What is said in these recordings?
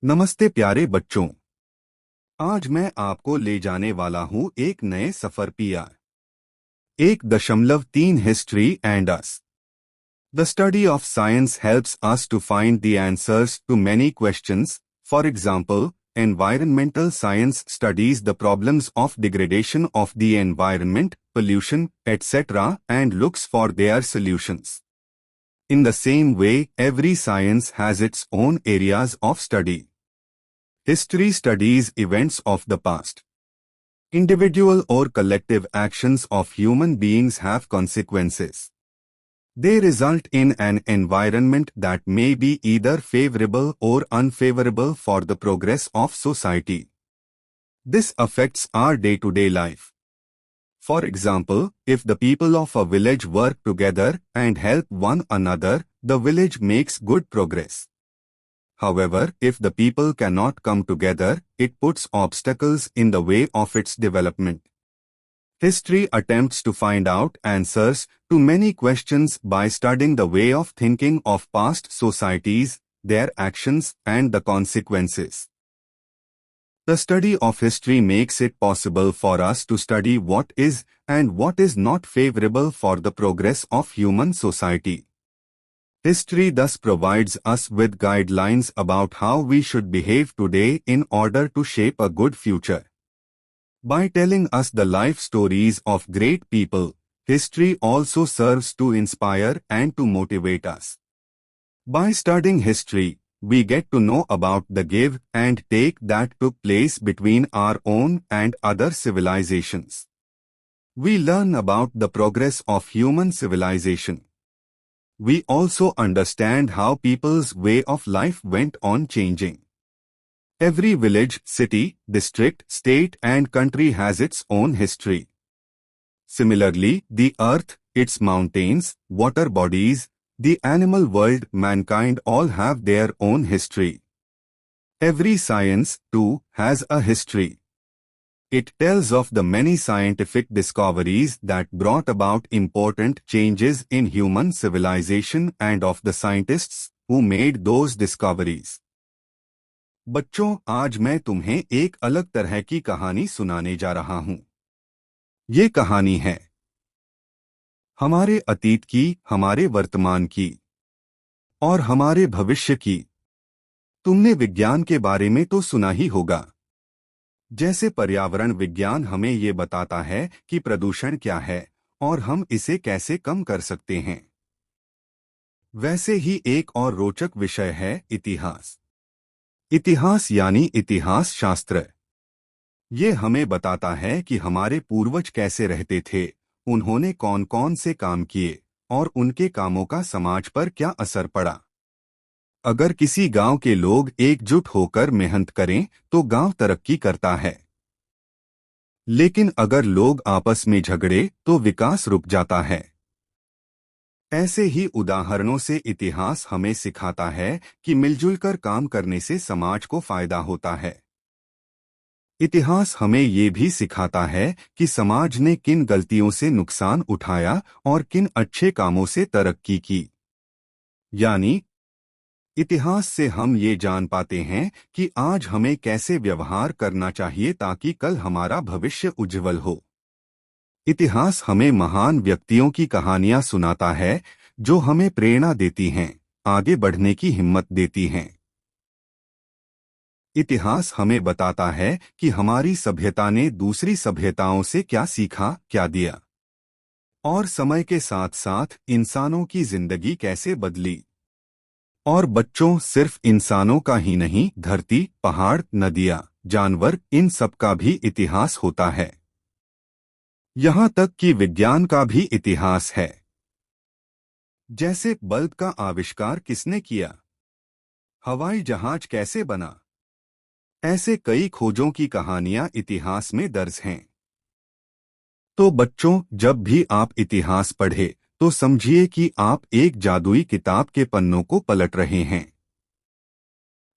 नमस्ते प्यारे बच्चों। आज मैं आपको ले जाने वाला हूँ एक नए सफर पिया 1.3 history and us. The study of science helps us to find the answers to many questions. For example, environmental science studies the problems of degradation of the environment, pollution, etc., and looks for their solutions. In the same way, every science has its own areas of study. History studies events of the past. Individual or collective actions of human beings have consequences. They result in an environment that may be either favorable or unfavorable for the progress of society. This affects our day-to-day life. For example, if the people of a village work together and help one another, the village makes good progress. However, if the people cannot come together, it puts obstacles in the way of its development. History attempts to find out answers to many questions by studying the way of thinking of past societies, their actions, and the consequences. The study of history makes it possible for us to study what is and what is not favorable for the progress of human society. History thus provides us with guidelines about how we should behave today in order to shape a good future. By telling us the life stories of great people, history also serves to inspire and to motivate us. By studying history, we get to know about the give and take that took place between our own and other civilizations. We learn about the progress of human civilization. We also understand how people's way of life went on changing. Every village, city, district, state and country has its own history. Similarly, the earth, its mountains, water bodies, the animal world, mankind all have their own history. Every science, too, has a history. It tells of the many scientific discoveries that brought about important changes in human civilization and of the scientists who made those discoveries. बच्चों, आज मैं तुम्हें एक अलग तरह की कहानी सुनाने जा रहा हूं। ये कहानी है हमारे अतीत की, हमारे वर्तमान की और हमारे भविष्य की। तुमने विज्ञान के बारे में तो सुना ही होगा। जैसे पर्यावरण विज्ञान हमें ये बताता है कि प्रदूषण क्या है और हम इसे कैसे कम कर सकते हैं। वैसे ही एक और रोचक विषय है इतिहास। इतिहास यानी इतिहास शास्त्र। ये हमें बताता है कि हमारे पूर्वज कैसे रहते थे, उन्होंने कौन कौन से काम किए और उनके कामों का समाज पर क्या असर पड़ा। अगर किसी गांव के लोग एकजुट होकर मेहनत करें तो गांव तरक्की करता है, लेकिन अगर लोग आपस में झगड़े तो विकास रुक जाता है। ऐसे ही उदाहरणों से इतिहास हमें सिखाता है कि मिलजुल कर काम करने से समाज को फायदा होता है। इतिहास हमें ये भी सिखाता है कि समाज ने किन गलतियों से नुकसान उठाया और किन अच्छे कामों से तरक्की की। यानी इतिहास से हम ये जान पाते हैं कि आज हमें कैसे व्यवहार करना चाहिए ताकि कल हमारा भविष्य उज्जवल हो। इतिहास हमें महान व्यक्तियों की कहानियां सुनाता है जो हमें प्रेरणा देती हैं, आगे बढ़ने की हिम्मत देती हैं। इतिहास हमें बताता है कि हमारी सभ्यता ने दूसरी सभ्यताओं से क्या सीखा, क्या दिया और समय के साथ साथ इंसानों की जिंदगी कैसे बदली। और बच्चों, सिर्फ इंसानों का ही नहीं, धरती, पहाड़, नदियां, जानवर, इन सब का भी इतिहास होता है। यहाँ तक कि विज्ञान का भी इतिहास है। जैसे बल्ब का आविष्कार किसने किया, हवाई जहाज कैसे बना, ऐसे कई खोजों की कहानियां इतिहास में दर्ज हैं। तो बच्चों, जब भी आप इतिहास पढ़े तो समझिए कि आप एक जादुई किताब के पन्नों को पलट रहे हैं,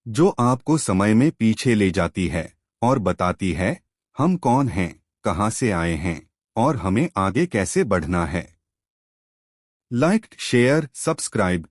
जो आपको समय में पीछे ले जाती है और बताती है हम कौन हैं, कहां से आए हैं और हमें आगे कैसे बढ़ना है। Like, share, subscribe